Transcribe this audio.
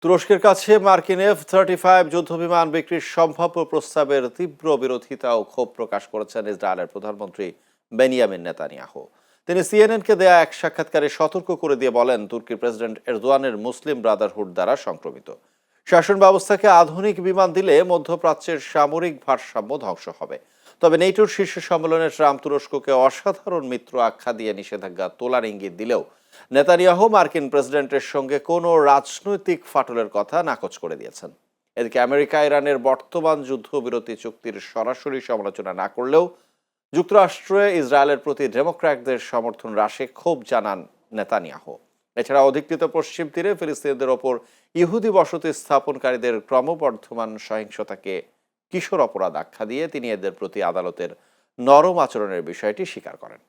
তুরস্কের কাছে মার্কিন F-35 যুদ্ধবিমান বিক্রির সম্ভাব্য প্রস্তাবের তীব্র বিরোধিতা ও ক্ষোভ প্রকাশ করেছেন ইসরায়েলের প্রধানমন্ত্রী বেনিয়ামিন নেতানিয়াহু। তিনি সিএনএনকে দেয়া এক সাক্ষাৎকারে সতর্ক করে দিয়ে বলেন, তুর্কির প্রেসিডেন্ট এরদোয়ানের মুসলিম ব্রাদারহুড দ্বারা সংক্রমিত শাসন ব্যবস্থাকে আধুনিক বিমান দিলে মধ্যপ্রাচ্যের সামরিক ভারসাম্য ধ্বংস হবে। তবে নেটোর শীর্ষ সম্মেলনে ট্রাম্প তুরস্ককে অসাধারণ মিত্র আখ্যা দিয়ে নিষেধাজ্ঞা তোলার ইঙ্গিত দিলেও নেতানিয়াহু মার্কিন প্রেসিডেন্টের সঙ্গে কোনো রাজনৈতিক ফাটলের কথা নাকচ করে দিয়েছেন। এদিকে আমেরিকা ইরানের বর্তমান যুদ্ধবিরতি চুক্তির সরাসরি সমালোচনা না করলেও যুক্তরাষ্ট্রে ইসরায়েলের প্রতি ডেমোক্র্যাটদের সমর্থন হ্রাসে ক্ষোভ জানান নেতানিয়াহু। এছাড়া অধিকৃত পশ্চিম তীরে ফিলিস্তিনিদের ওপর ইহুদি বসতি স্থাপনকারীদের ক্রমবর্ধমান সহিংসতাকে কিশোর অপরাধ আখ্যা দিয়ে তিনি এদের প্রতি আদালতের নরম আচরণের বিষয়টি স্বীকার করেন।